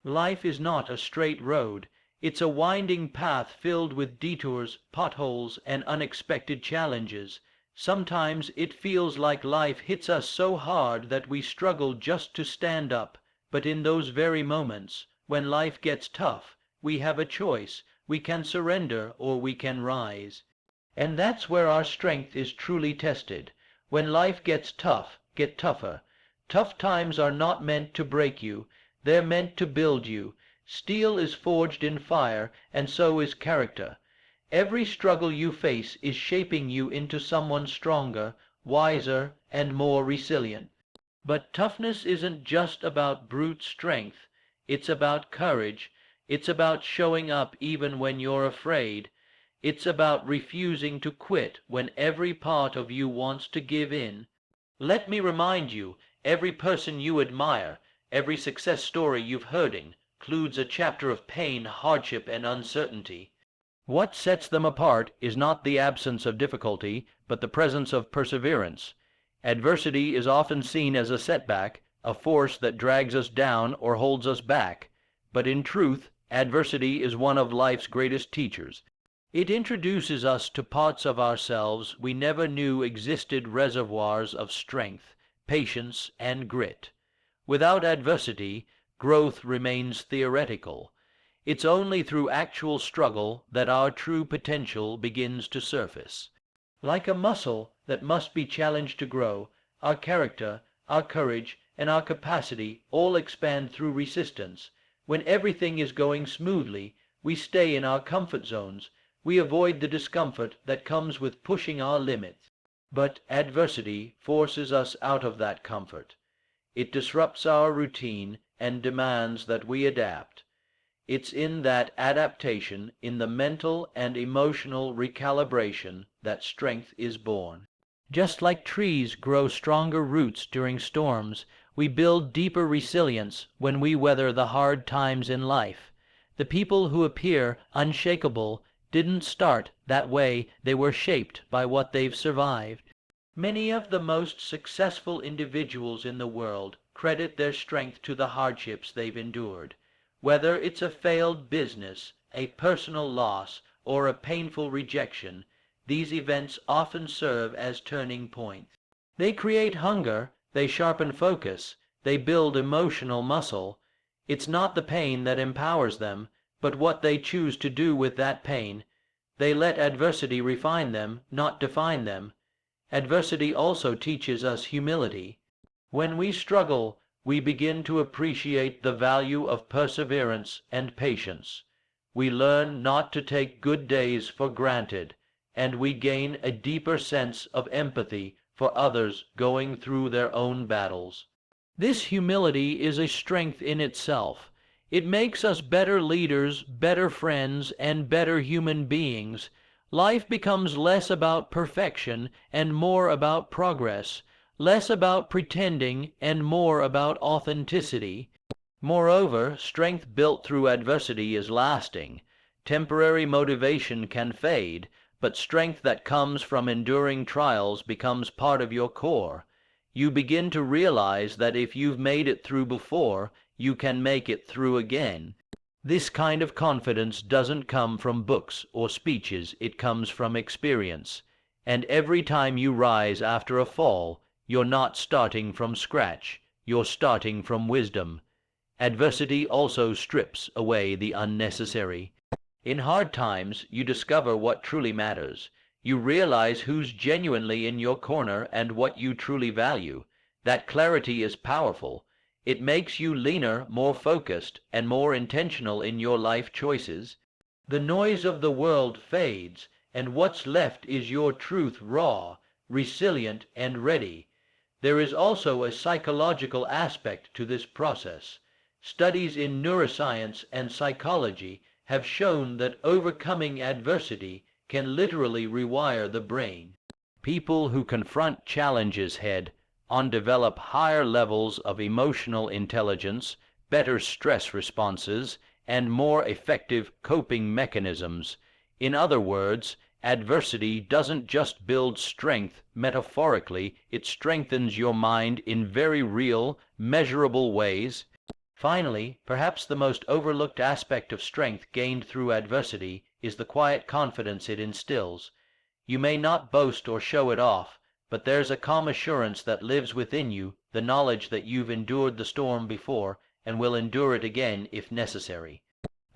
Life is not a straight road. It's a winding path filled with detours, potholes, and unexpected challenges. Sometimes it feels like life hits us so hard that we struggle just to stand up. But in those very moments, when life gets tough, we have a choice. We can surrender or we can rise. And that's where our strength is truly tested. When life gets tough, get tougher. Tough times are not meant to break you. They're meant to build you. Steel is forged in fire, and so is character. Every struggle you face is shaping you into someone stronger, wiser, and more resilient. But toughness isn't just about brute strength. It's about courage. It's about showing up even when you're afraid. It's about refusing to quit when every part of you wants to give in. Let me remind you, every person you admire, every success story you've heard includes a chapter of pain, hardship, and uncertainty. What sets them apart is not the absence of difficulty, but the presence of perseverance. Adversity is often seen as a setback, a force that drags us down or holds us back. But in truth, adversity is one of life's greatest teachers. It introduces us to parts of ourselves we never knew existed, reservoirs of strength, patience, and grit. Without adversity, growth remains theoretical. It's only through actual struggle that our true potential begins to surface. Like a muscle that must be challenged to grow, our character, our courage, and our capacity all expand through resistance. When everything is going smoothly, we stay in our comfort zones. We avoid the discomfort that comes with pushing our limits. But adversity forces us out of that comfort. It disrupts our routine and demands that we adapt. It's in that adaptation, in the mental and emotional recalibration, that strength is born. Just like trees grow stronger roots during storms, we build deeper resilience when we weather the hard times in life. The people who appear unshakable didn't start that way. They were shaped by what they've survived. Many of the most successful individuals in the world credit their strength to the hardships they've endured. Whether it's a failed business, a personal loss, or a painful rejection, these events often serve as turning points. They create hunger, they sharpen focus, they build emotional muscle. It's not the pain that empowers them, but what they choose to do with that pain. They let adversity refine them, not define them. Adversity also teaches us humility. When we struggle, we begin to appreciate the value of perseverance and patience. We learn not to take good days for granted, and we gain a deeper sense of empathy for others going through their own battles. This humility is a strength in itself. It makes us better leaders, better friends, and better human beings. Life becomes less about perfection and more about progress, less about pretending and more about authenticity. Moreover, strength built through adversity is lasting. Temporary motivation can fade, but strength that comes from enduring trials becomes part of your core. You begin to realize that if you've made it through before, you can make it through again. This kind of confidence doesn't come from books or speeches, it comes from experience. And every time you rise after a fall, you're not starting from scratch, you're starting from wisdom. Adversity also strips away the unnecessary. In hard times, you discover what truly matters. You realize who's genuinely in your corner and what you truly value. That clarity is powerful. It makes you leaner, more focused, and more intentional in your life choices. The noise of the world fades, and what's left is your truth, raw, resilient, and ready. There is also a psychological aspect to this process. Studies in neuroscience and psychology have shown that overcoming adversity can literally rewire the brain. People who confront challenges head-on develop higher levels of emotional intelligence, better stress responses, and more effective coping mechanisms. In other words, adversity doesn't just build strength metaphorically, it strengthens your mind in very real, measurable ways. Finally, perhaps the most overlooked aspect of strength gained through adversity is the quiet confidence it instills. You may not boast or show it off, but there's a calm assurance that lives within you, the knowledge that you've endured the storm before and will endure it again if necessary.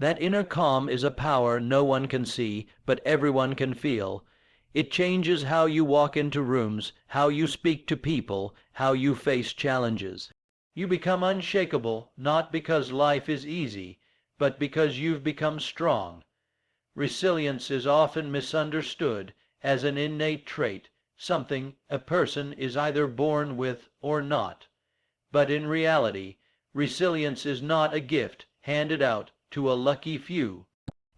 That inner calm is a power no one can see, but everyone can feel. It changes how you walk into rooms, how you speak to people, how you face challenges. You become unshakable, not because life is easy, but because you've become strong. Resilience is often misunderstood as an innate trait, something a person is either born with or not. But in reality, resilience is not a gift handed out to a lucky few.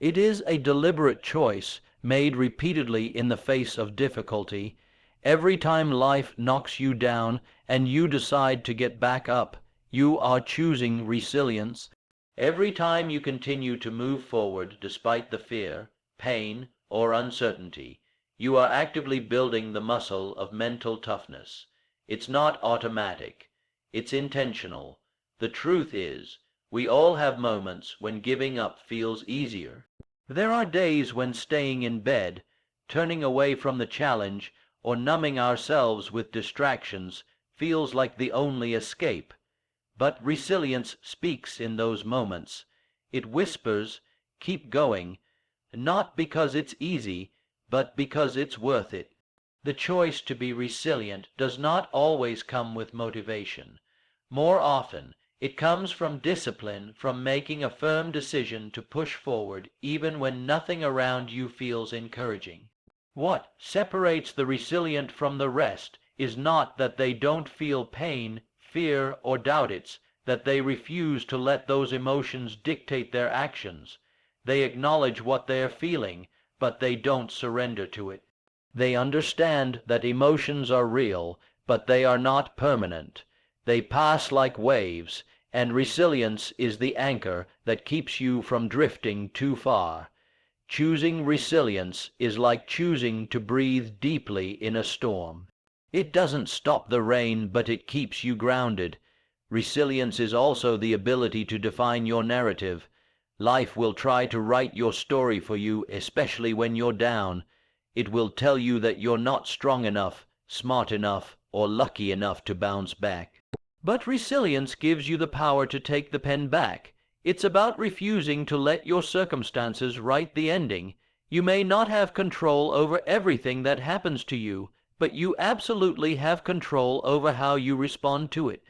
It is a deliberate choice made repeatedly in the face of difficulty. Every time life knocks you down and you decide to get back up, you are choosing resilience. Every time you continue to move forward despite the fear, pain, or uncertainty, you are actively building the muscle of mental toughness. It's not automatic. It's intentional. The truth is, we all have moments when giving up feels easier. There are days when staying in bed, turning away from the challenge, or numbing ourselves with distractions feels like the only escape. But resilience speaks in those moments. It whispers, keep going, not because it's easy, but because it's worth it. The choice to be resilient does not always come with motivation. More often, it comes from discipline, from making a firm decision to push forward even when nothing around you feels encouraging. What separates the resilient from the rest is not that they don't feel pain, fear, or doubt. It's that they refuse to let those emotions dictate their actions. They acknowledge what they're feeling, but they don't surrender to it. They understand that emotions are real, but they are not permanent. They pass like waves, and resilience is the anchor that keeps you from drifting too far. Choosing resilience is like choosing to breathe deeply in a storm. It doesn't stop the rain, but it keeps you grounded. Resilience is also the ability to define your narrative. Life will try to write your story for you, especially when you're down. It will tell you that you're not strong enough, smart enough, or lucky enough to bounce back. But resilience gives you the power to take the pen back. It's about refusing to let your circumstances write the ending. You may not have control over everything that happens to you, but you absolutely have control over how you respond to it.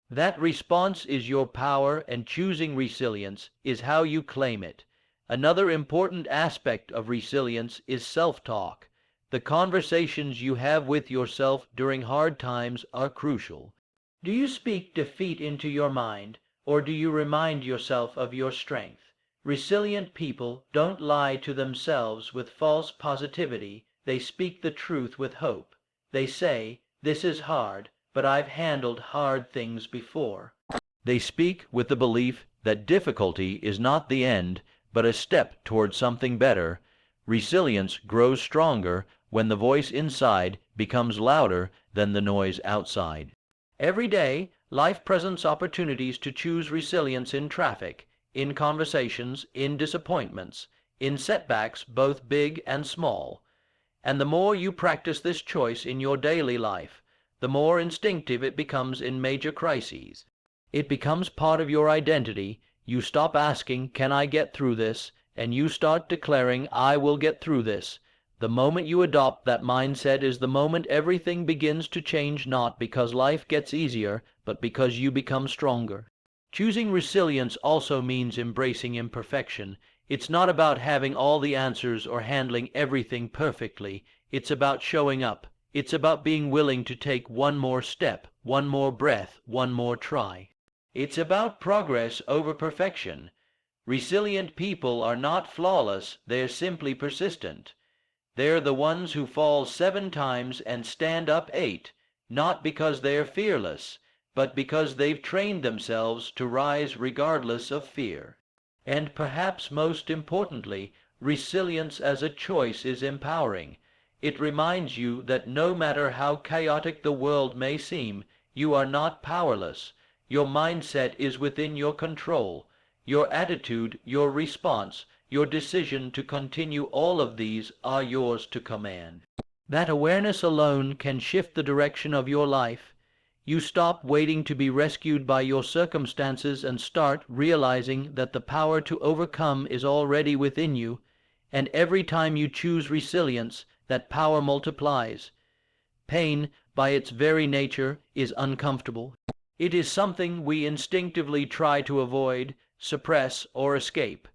That response is your power, and choosing resilience is how you claim it. Another important aspect of resilience is self-talk. The conversations you have with yourself during hard times are crucial. Do you speak defeat into your mind, or do you remind yourself of your strength? Resilient people don't lie to themselves with false positivity. They speak the truth with hope. They say, "This is hard, but I've handled hard things before." They speak with the belief that difficulty is not the end, but a step toward something better. Resilience grows stronger when the voice inside becomes louder than the noise outside. Every day, life presents opportunities to choose resilience in traffic, in conversations, in disappointments, in setbacks both big and small. And the more you practice this choice in your daily life, the more instinctive it becomes in major crises. It becomes part of your identity. You stop asking, "Can I get through this?" and you start declaring, "I will get through this." The moment you adopt that mindset is the moment everything begins to change, not because life gets easier, but because you become stronger. Choosing resilience also means embracing imperfection. It's not about having all the answers or handling everything perfectly. It's about showing up. It's about being willing to take one more step, one more breath, one more try. It's about progress over perfection. Resilient people are not flawless, they're simply persistent. They're the ones who fall 7 times and stand up 8, not because they're fearless, but because they've trained themselves to rise regardless of fear. And perhaps most importantly, resilience as a choice is empowering. It reminds you that no matter how chaotic the world may seem, you are not powerless. Your mindset is within your control. Your attitude, your response, your decision to continue, all of these are yours to command. That awareness alone can shift the direction of your life. You stop waiting to be rescued by your circumstances and start realizing that the power to overcome is already within you, and every time you choose resilience, that power multiplies. Pain, by its very nature, is uncomfortable. It is something we instinctively try to avoid, suppress, or escape.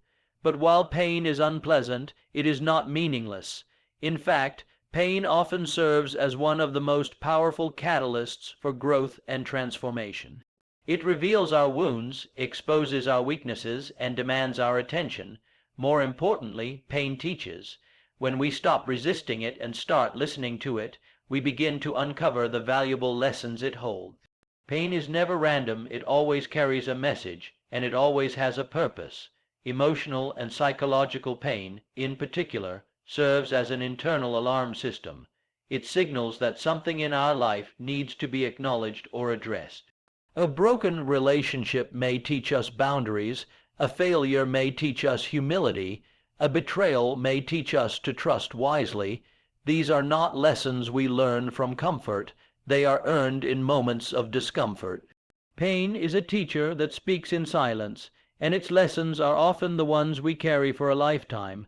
But while pain is unpleasant, it is not meaningless. In fact, pain often serves as one of the most powerful catalysts for growth and transformation. It reveals our wounds, exposes our weaknesses, and demands our attention. More importantly, pain teaches. When we stop resisting it and start listening to it, we begin to uncover the valuable lessons it holds. Pain is never random. It always carries a message, and it always has a purpose. Emotional and psychological pain, in particular, serves as an internal alarm system. It signals that something in our life needs to be acknowledged or addressed. A broken relationship may teach us boundaries. A failure may teach us humility. A betrayal may teach us to trust wisely. These are not lessons we learn from comfort. They are earned in moments of discomfort. Pain is a teacher that speaks in silence, and its lessons are often the ones we carry for a lifetime.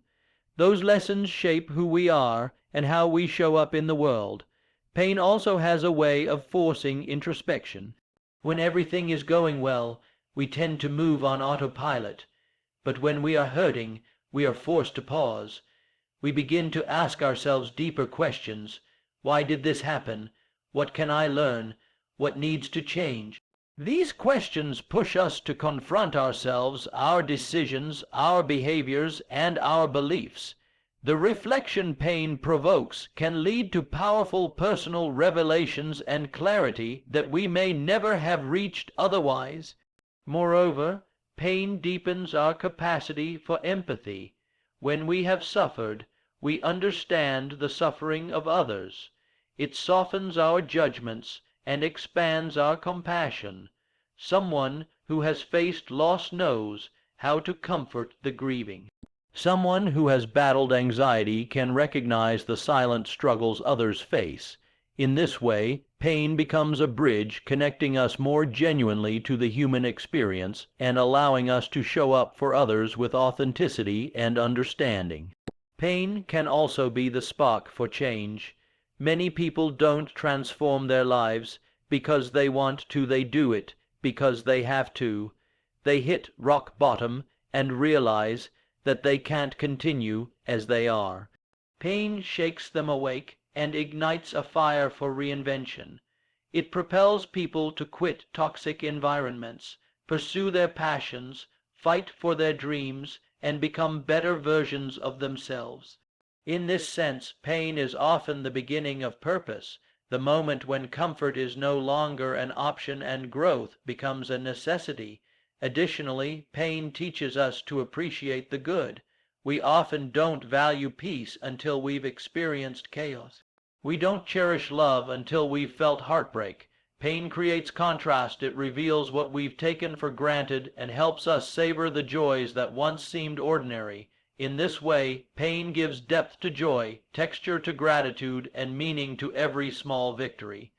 Those lessons shape who we are and how we show up in the world. Pain also has a way of forcing introspection. When everything is going well, we tend to move on autopilot. But when we are hurting, we are forced to pause. We begin to ask ourselves deeper questions. Why did this happen? What can I learn? What needs to change? These questions push us to confront ourselves, our decisions, our behaviors, and our beliefs. The reflection pain provokes can lead to powerful personal revelations and clarity that we may never have reached otherwise. Moreover, pain deepens our capacity for empathy. When we have suffered, we understand the suffering of others. It softens our judgments and expands our compassion. Someone who has faced loss knows how to comfort the grieving. Someone who has battled anxiety can recognize the silent struggles others face. In this way, pain becomes a bridge connecting us more genuinely to the human experience and allowing us to show up for others with authenticity and understanding. Pain can also be the spark for change. Many people don't transform their lives because they want to, they do it because they have to. They hit rock bottom and realize that they can't continue as they are. Pain shakes them awake and ignites a fire for reinvention. It propels people to quit toxic environments, pursue their passions, fight for their dreams, and become better versions of themselves. In this sense, pain is often the beginning of purpose, the moment when comfort is no longer an option and growth becomes a necessity. Additionally, pain teaches us to appreciate the good. We often don't value peace until we've experienced chaos. We don't cherish love until we've felt heartbreak. Pain creates contrast. It reveals what we've taken for granted and helps us savor the joys that once seemed ordinary. In this way, pain gives depth to joy, texture to gratitude, and meaning to every small victory.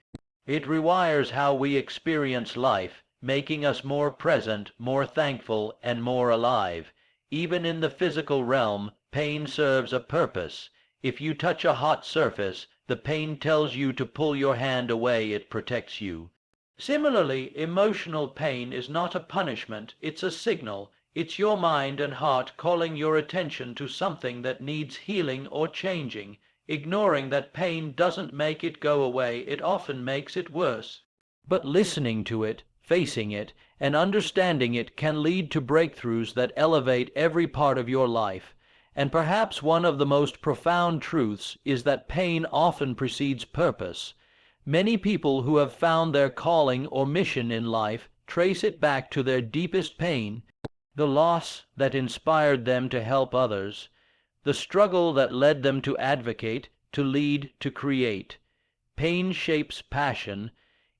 It rewires how we experience life, making us more present, more thankful, and more alive. Even in the physical realm, pain serves a purpose. If you touch a hot surface, the pain tells you to pull your hand away. It protects you. Similarly, emotional pain is not a punishment, it's a signal. It's your mind and heart calling your attention to something that needs healing or changing. Ignoring that pain doesn't make it go away, it often makes it worse. But listening to it, facing it, and understanding it can lead to breakthroughs that elevate every part of your life. And perhaps one of the most profound truths is that pain often precedes purpose. Many people who have found their calling or mission in life trace it back to their deepest pain, the loss that inspired them to help others, the struggle that led them to advocate, to lead, to create. Pain shapes passion.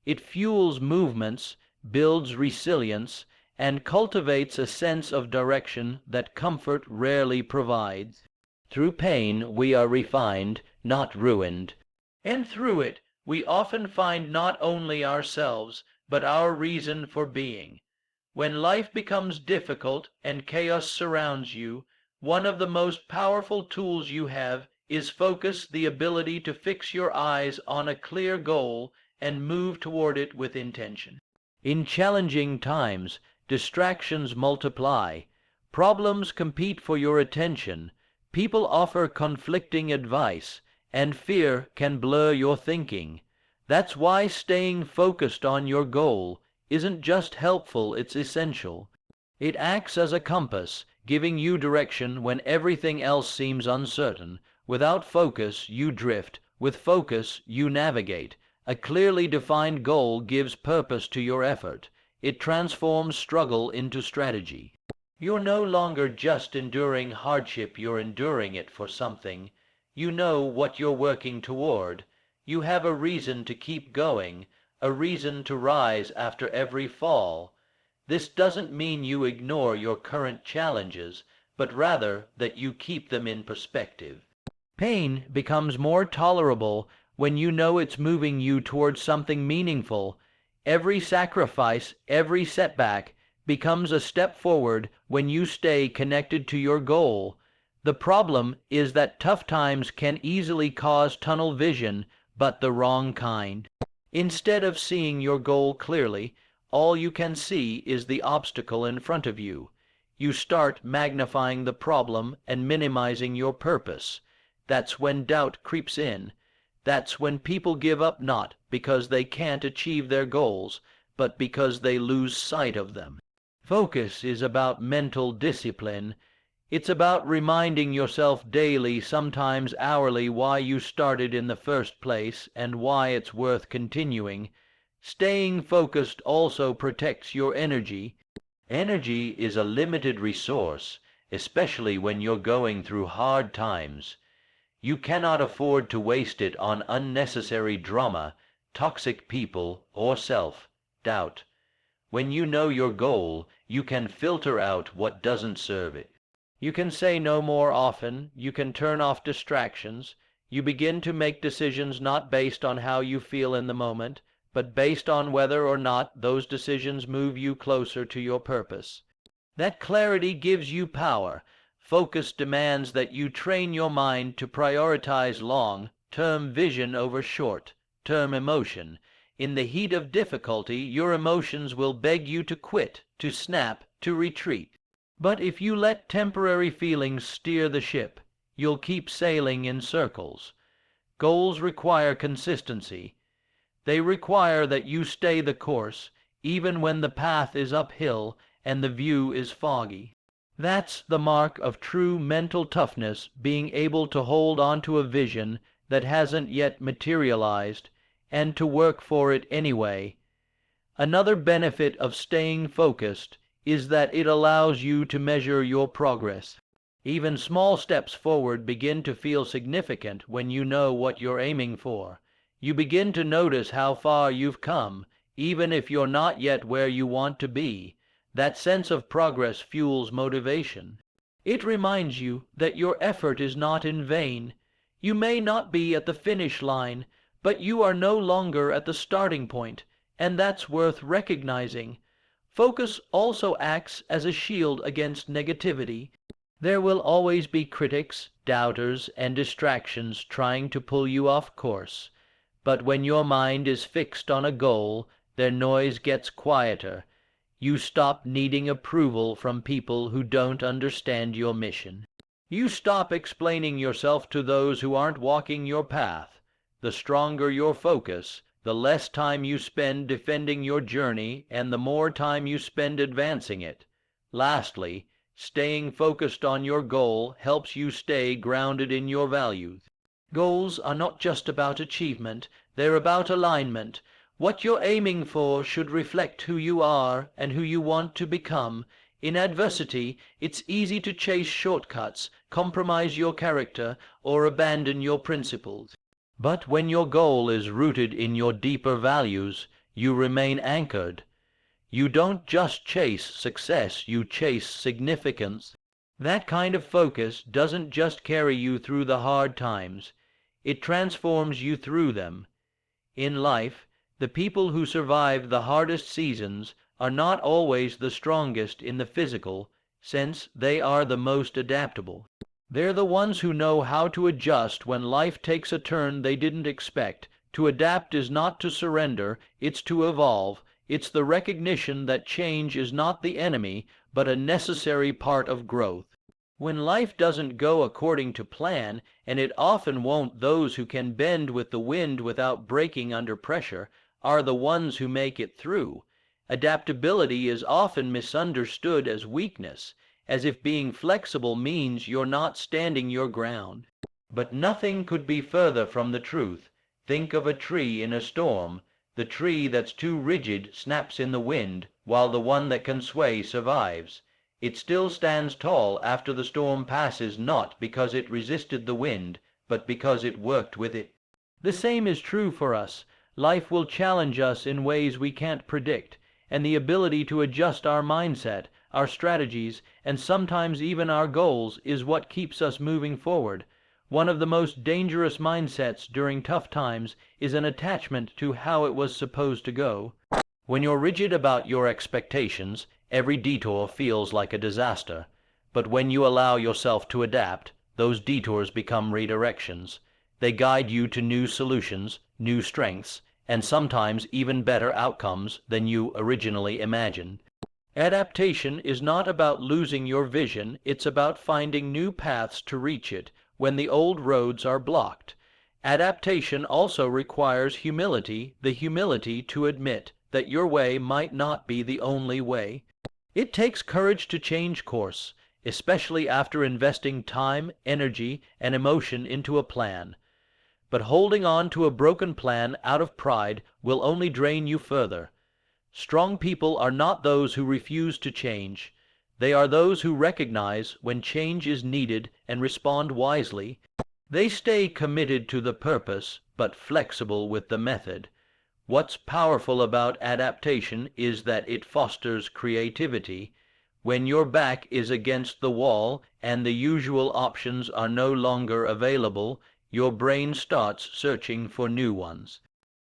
It fuels movements, builds resilience, and cultivates a sense of direction that comfort rarely provides. Through pain we are refined, not ruined. And through it we often find not only ourselves, but our reason for being. When life becomes difficult and chaos surrounds you, one of the most powerful tools you have is focus, the ability to fix your eyes on a clear goal and move toward it with intention. In challenging times, distractions multiply. Problems compete for your attention. People offer conflicting advice, and fear can blur your thinking. That's why staying focused on your goal isn't just helpful, it's essential. It acts as a compass, giving you direction when everything else seems uncertain. Without focus, you drift. With focus, you navigate. A clearly defined goal gives purpose to your effort. It transforms struggle into strategy. You're no longer just enduring hardship, you're enduring it for something. You know what you're working toward. You have a reason to keep going, a reason to rise after every fall. This doesn't mean you ignore your current challenges, but rather that you keep them in perspective. Pain becomes more tolerable when you know it's moving you towards something meaningful. Every sacrifice, every setback becomes a step forward when you stay connected to your goal. The problem is that tough times can easily cause tunnel vision, but the wrong kind. Instead of seeing your goal clearly, all you can see is the obstacle in front of you. You start magnifying the problem and minimizing your purpose. That's when doubt creeps in. That's when people give up, not because they can't achieve their goals, but because they lose sight of them. Focus is about mental discipline. It's about reminding yourself daily, sometimes hourly, why you started in the first place and why it's worth continuing. Staying focused also protects your energy. Energy is a limited resource, especially when you're going through hard times. You cannot afford to waste it on unnecessary drama, toxic people, or self-doubt. When you know your goal, you can filter out what doesn't serve it. You can say no more often, you can turn off distractions, you begin to make decisions not based on how you feel in the moment, but based on whether or not those decisions move you closer to your purpose. That clarity gives you power. Focus demands that you train your mind to prioritize long-term vision over short-term emotion. In the heat of difficulty, your emotions will beg you to quit, to snap, to retreat. But if you let temporary feelings steer the ship, you'll keep sailing in circles. Goals require consistency. They require that you stay the course, even when the path is uphill and the view is foggy. That's the mark of true mental toughness, being able to hold on to a vision that hasn't yet materialized, and to work for it anyway. Another benefit of staying focused is that it allows you to measure your progress. Even small steps forward begin to feel significant when you know what you're aiming for. You begin to notice how far you've come, even if you're not yet where you want to be. That sense of progress fuels motivation. It reminds you that your effort is not in vain. You may not be at the finish line, but you are no longer at the starting point, and that's worth recognizing. Focus also acts as a shield against negativity. There will always be critics, doubters, and distractions trying to pull you off course. But when your mind is fixed on a goal, their noise gets quieter. You stop needing approval from people who don't understand your mission. You stop explaining yourself to those who aren't walking your path. The stronger your focus, the less time you spend defending your journey and the more time you spend advancing it. Lastly, staying focused on your goal helps you stay grounded in your values. Goals are not just about achievement, they're about alignment. What you're aiming for should reflect who you are and who you want to become. In adversity, it's easy to chase shortcuts, compromise your character, or abandon your principles. But when your goal is rooted in your deeper values, you remain anchored. You don't just chase success, you chase significance. That kind of focus doesn't just carry you through the hard times, it transforms you through them. In life, the people who survive the hardest seasons are not always the strongest in the physical sense, they are the most adaptable. They're the ones who know how to adjust when life takes a turn they didn't expect. To adapt is not to surrender, it's to evolve. It's the recognition that change is not the enemy, but a necessary part of growth. When life doesn't go according to plan, and it often won't, those who can bend with the wind without breaking under pressure are the ones who make it through. Adaptability is often misunderstood as weakness, as if being flexible means you're not standing your ground. But nothing could be further from the truth. Think of a tree in a storm. The tree that's too rigid snaps in the wind, while the one that can sway survives. It still stands tall after the storm passes, not because it resisted the wind, but because it worked with it. The same is true for us. Life will challenge us in ways we can't predict, and the ability to adjust our mindset, our strategies, and sometimes even our goals is what keeps us moving forward. One of the most dangerous mindsets during tough times is an attachment to how it was supposed to go. When you're rigid about your expectations, every detour feels like a disaster. But when you allow yourself to adapt, those detours become redirections. They guide you to new solutions, new strengths, and sometimes even better outcomes than you originally imagined. Adaptation is not about losing your vision, it's about finding new paths to reach it when the old roads are blocked. Adaptation also requires humility, the humility to admit that your way might not be the only way. It takes courage to change course, especially after investing time, energy, and emotion into a plan. But holding on to a broken plan out of pride will only drain you further. Strong people are not those who refuse to change. They are those who recognize when change is needed and respond wisely. They stay committed to the purpose, but flexible with the method. What's powerful about adaptation is that it fosters creativity. When your back is against the wall and the usual options are no longer available, your brain starts searching for new ones.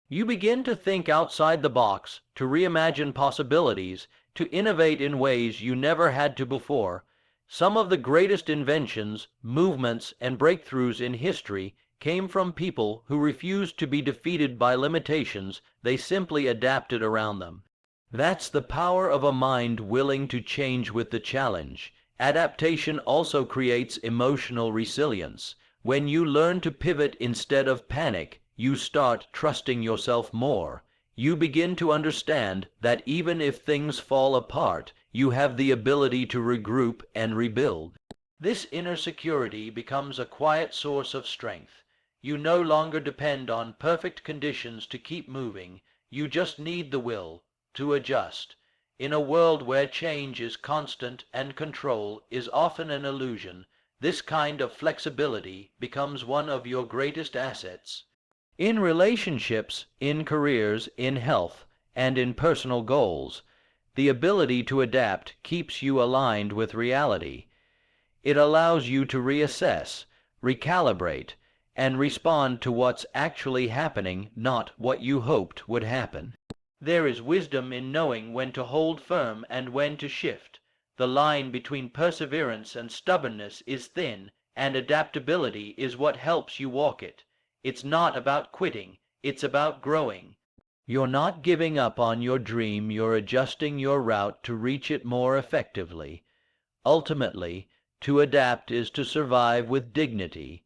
You begin to think outside the box, to reimagine possibilities, to innovate in ways you never had to before. Some of the greatest inventions, movements, and breakthroughs in history came from people who refused to be defeated by limitations, they simply adapted around them. That's the power of a mind willing to change with the challenge. Adaptation also creates emotional resilience. When you learn to pivot instead of panic, you start trusting yourself more. You begin to understand that even if things fall apart, you have the ability to regroup and rebuild. This inner security becomes a quiet source of strength. You no longer depend on perfect conditions to keep moving. You just need the will to adjust. In a world where change is constant and control is often an illusion, this kind of flexibility becomes one of your greatest assets. In relationships, in careers, in health, and in personal goals, the ability to adapt keeps you aligned with reality. It allows you to reassess, recalibrate, and respond to what's actually happening, not what you hoped would happen. There is wisdom in knowing when to hold firm and when to shift. The line between perseverance and stubbornness is thin, and adaptability is what helps you walk it. It's not about quitting, it's about growing. You're not giving up on your dream, you're adjusting your route to reach it more effectively. Ultimately, to adapt is to survive with dignity.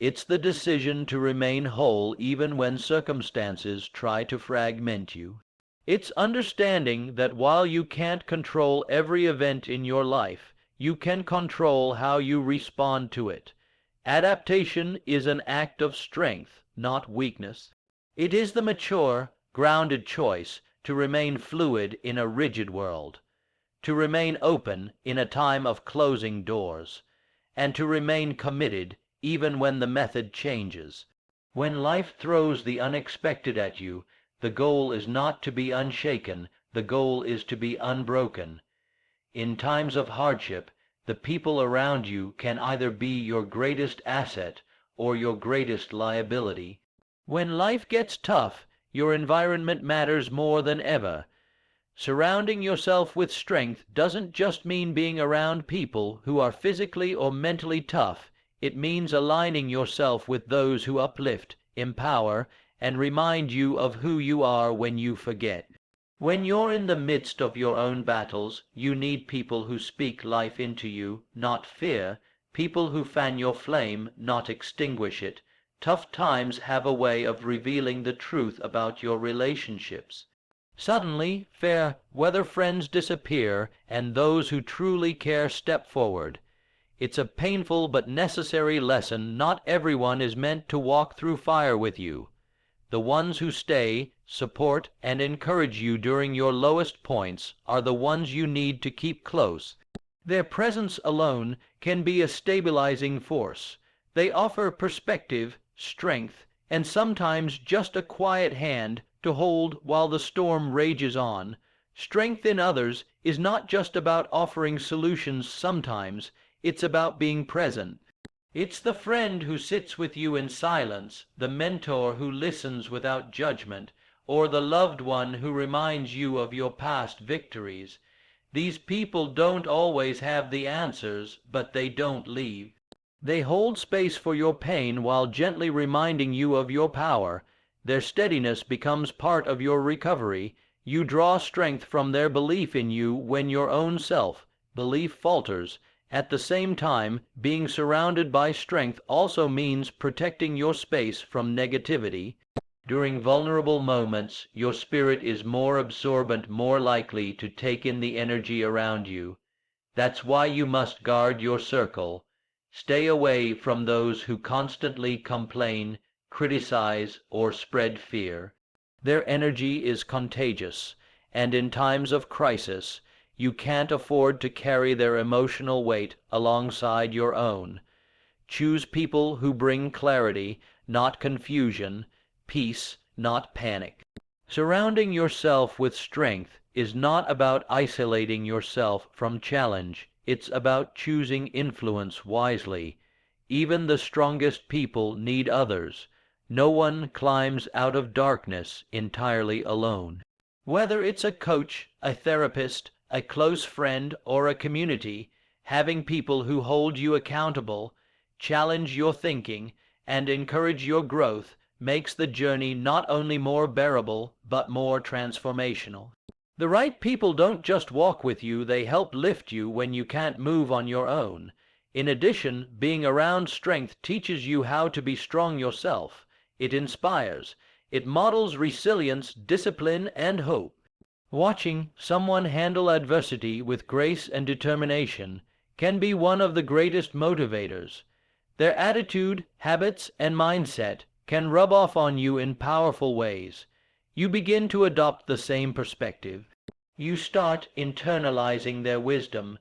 It's the decision to remain whole even when circumstances try to fragment you. It's understanding that while you can't control every event in your life, you can control how you respond to it. Adaptation is an act of strength, not weakness. It is the mature, grounded choice to remain fluid in a rigid world, to remain open in a time of closing doors, and to remain committed even when the method changes. When life throws the unexpected at you, the goal is not to be unshaken, The goal is to be unbroken. In times of hardship, the people around you can either be your greatest asset or your greatest liability. When life gets tough, your environment matters more than ever. Surrounding yourself with strength doesn't just mean being around people who are physically or mentally tough. It means aligning yourself with those who uplift, empower, and remind you of who you are when you forget. When you're in the midst of your own battles, you need people who speak life into you, not fear, people who fan your flame, not extinguish it. Tough times have a way of revealing the truth about your relationships. Suddenly, fair weather friends disappear, and those who truly care step forward. It's a painful but necessary lesson. Not everyone is meant to walk through fire with you. The ones who stay, support, and encourage you during your lowest points are the ones you need to keep close. Their presence alone can be a stabilizing force. They offer perspective, strength, and sometimes just a quiet hand to hold while the storm rages on. Strength in others is not just about offering solutions sometimes, it's about being present. It's the friend who sits with you in silence, the mentor who listens without judgment, or the loved one who reminds you of your past victories. These people don't always have the answers, but they don't leave. They hold space for your pain while gently reminding you of your power. Their steadiness becomes part of your recovery. You draw strength from their belief in you when your own self-belief falters. At the same time, being surrounded by strength also means protecting your space from negativity. During vulnerable moments, your spirit is more absorbent, more likely to take in the energy around you. That's why you must guard your circle. Stay away from those who constantly complain, criticize, or spread fear. Their energy is contagious, and in times of crisis, you can't afford to carry their emotional weight alongside your own. Choose people who bring clarity, not confusion, peace, not panic. Surrounding yourself with strength is not about isolating yourself from challenge. It's about choosing influence wisely. Even the strongest people need others. No one climbs out of darkness entirely alone. Whether it's a coach, a therapist, a close friend, or a community, having people who hold you accountable, challenge your thinking, and encourage your growth makes the journey not only more bearable, but more transformational. The right people don't just walk with you, they help lift you when you can't move on your own. In addition, being around strength teaches you how to be strong yourself. It inspires. It models resilience, discipline, and hope. Watching someone handle adversity with grace and determination can be one of the greatest motivators. Their attitude, habits, and mindset can rub off on you in powerful ways. You begin to adopt the same perspective. You start internalizing their wisdom.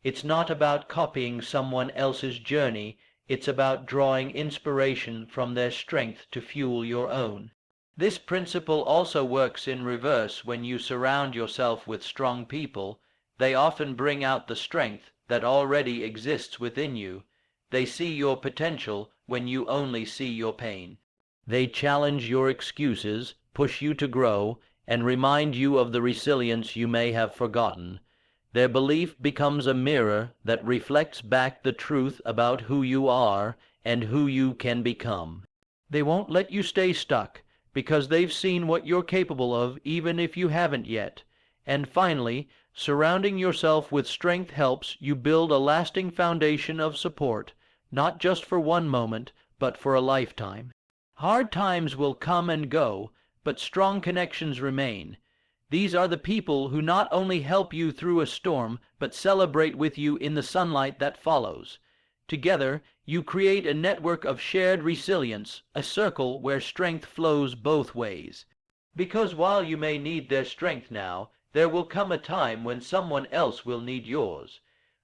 It's not about copying someone else's journey, it's about drawing inspiration from their strength to fuel your own. This principle also works in reverse. When you surround yourself with strong people, they often bring out the strength that already exists within you. They see your potential when you only see your pain. They challenge your excuses, push you to grow, and remind you of the resilience you may have forgotten. Their belief becomes a mirror that reflects back the truth about who you are and who you can become. They won't let you stay stuck, because they've seen what you're capable of even if you haven't yet. And finally, surrounding yourself with strength helps you build a lasting foundation of support, not just for one moment, but for a lifetime. Hard times will come and go, but strong connections remain. These are the people who not only help you through a storm, but celebrate with you in the sunlight that follows. Together, you create a network of shared resilience, a circle where strength flows both ways. Because while you may need their strength now, there will come a time when someone else will need yours.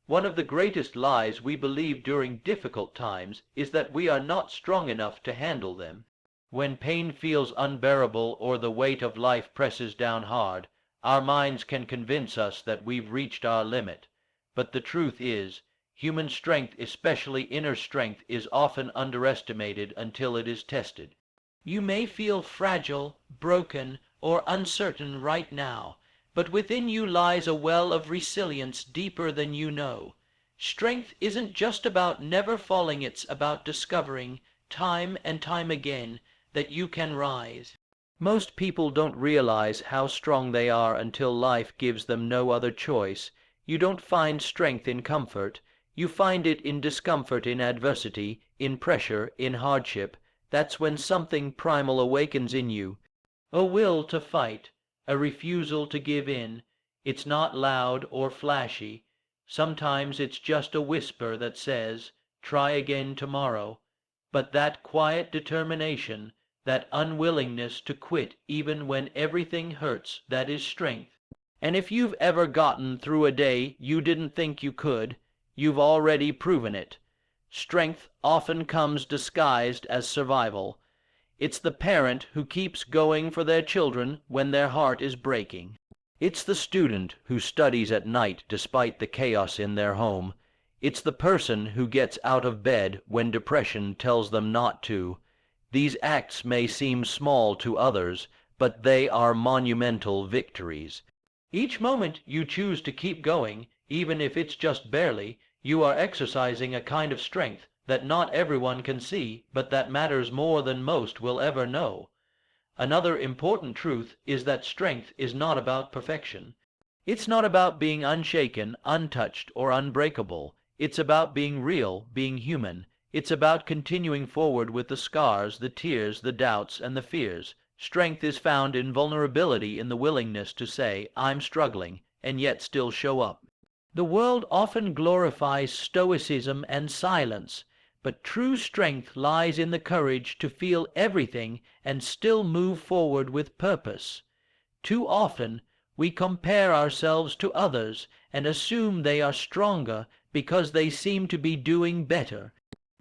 One of the greatest lies we believe during difficult times is that we are not strong enough to handle them. When pain feels unbearable or the weight of life presses down hard, Our minds can convince us that we've reached our limit, but the truth is, human strength, especially inner strength, is often underestimated until it is tested. You may feel fragile, broken, or uncertain right now, but within you lies a well of resilience deeper than you know. Strength isn't just about never falling, it's about discovering, time and time again, that you can rise. Most people don't realize how strong they are until life gives them no other choice. You don't find strength in comfort. You find it in discomfort, in adversity, in pressure, in hardship. That's when something primal awakens in you. A will to fight, a refusal to give in. It's not loud or flashy. Sometimes it's just a whisper that says, try again tomorrow. But that quiet determination, that unwillingness to quit even when everything hurts, that is strength. And if you've ever gotten through a day you didn't think you could, you've already proven it. Strength often comes disguised as survival. It's the parent who keeps going for their children when their heart is breaking. It's the student who studies at night despite the chaos in their home. It's the person who gets out of bed when depression tells them not to. These acts may seem small to others, but they are monumental victories. Each moment you choose to keep going, even if it's just barely, you are exercising a kind of strength that not everyone can see, but that matters more than most will ever know. Another important truth is that strength is not about perfection. It's not about being unshaken, untouched, or unbreakable. It's about being real, being human. It's about continuing forward with the scars, the tears, the doubts, and the fears. Strength is found in vulnerability, in the willingness to say, I'm struggling, and yet still show up. The world often glorifies stoicism and silence, but true strength lies in the courage to feel everything and still move forward with purpose. Too often we compare ourselves to others and assume they are stronger because they seem to be doing better.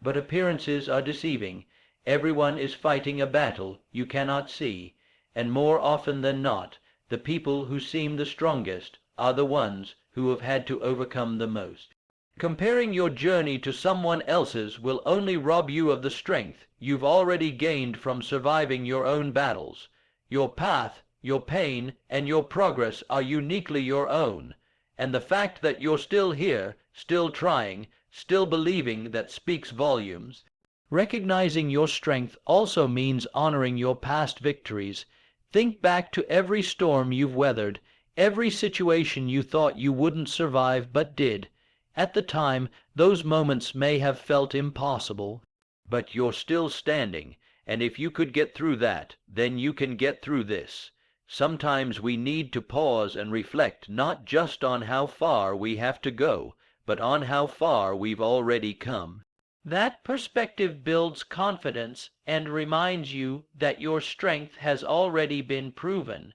But appearances are deceiving. Everyone is fighting a battle you cannot see, and more often than not, the people who seem the strongest are the ones who have had to overcome the most. Comparing your journey to someone else's will only rob you of the strength you've already gained from surviving your own battles. Your path, your pain, and your progress are uniquely your own, and the fact that you're still here, still trying, still believing, that speaks volumes. Recognizing your strength also means honoring your past victories. Think back to every storm you've weathered, every situation you thought you wouldn't survive but did. At the time, those moments may have felt impossible, but you're still standing, and if you could get through that, then you can get through this. Sometimes we need to pause and reflect not just on how far we have to go, but on how far we've already come. That perspective builds confidence and reminds you that your strength has already been proven.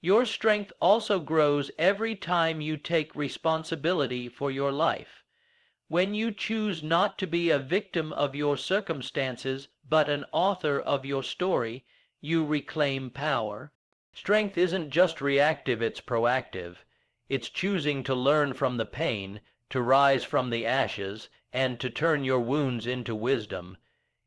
Your strength also grows every time you take responsibility for your life. When you choose not to be a victim of your circumstances, but an author of your story, you reclaim power. Strength isn't just reactive, it's proactive. It's choosing to learn from the pain, to rise from the ashes, and to turn your wounds into wisdom.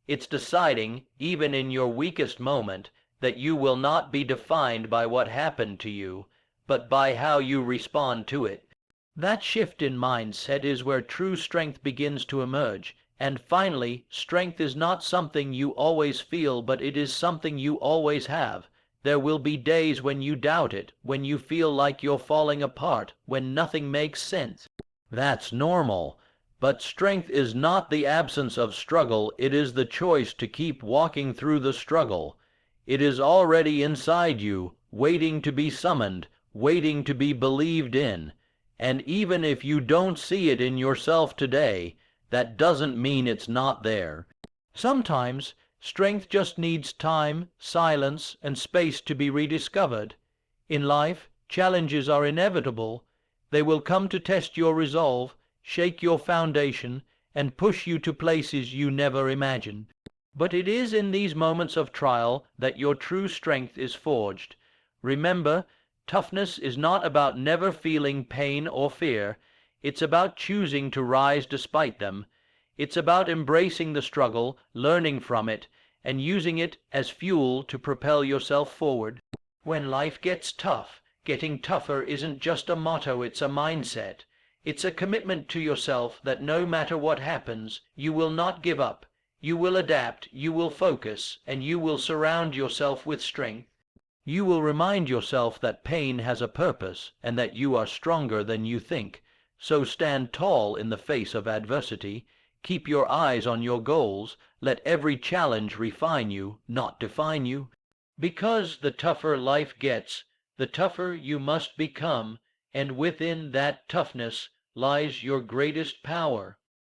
It's deciding, even in your weakest moment, that you will not be defined by what happened to you, but by how you respond to it. That shift in mindset is where true strength begins to emerge. And finally, strength is not something you always feel, but it is something you always have. There will be days when you doubt it, when you feel like you're falling apart, when nothing makes sense. That's normal. But strength is not the absence of struggle, it is the choice to keep walking through the struggle. It is already inside you, waiting to be summoned, waiting to be believed in. And even if you don't see it in yourself today, that doesn't mean it's not there. Sometimes strength just needs time, silence, and space to be rediscovered. In life, challenges are inevitable. They will come to test your resolve, shake your foundation, and push you to places you never imagined. But it is in these moments of trial that your true strength is forged. Remember, Toughness is not about never feeling pain or fear. It's about choosing to rise despite them. It's about embracing the struggle, learning from it, and using it as fuel to propel yourself forward. When life gets tough, getting tougher isn't just a motto, it's a mindset. It's a commitment to yourself that no matter what happens, you will not give up. You will adapt, you will focus, and you will surround yourself with strength. You will remind yourself that pain has a purpose and that you are stronger than you think. So stand tall in the face of adversity. Keep your eyes on your goals. Let every challenge refine you, not define you. Because the tougher life gets, the tougher you must become, and within that toughness lies your greatest power.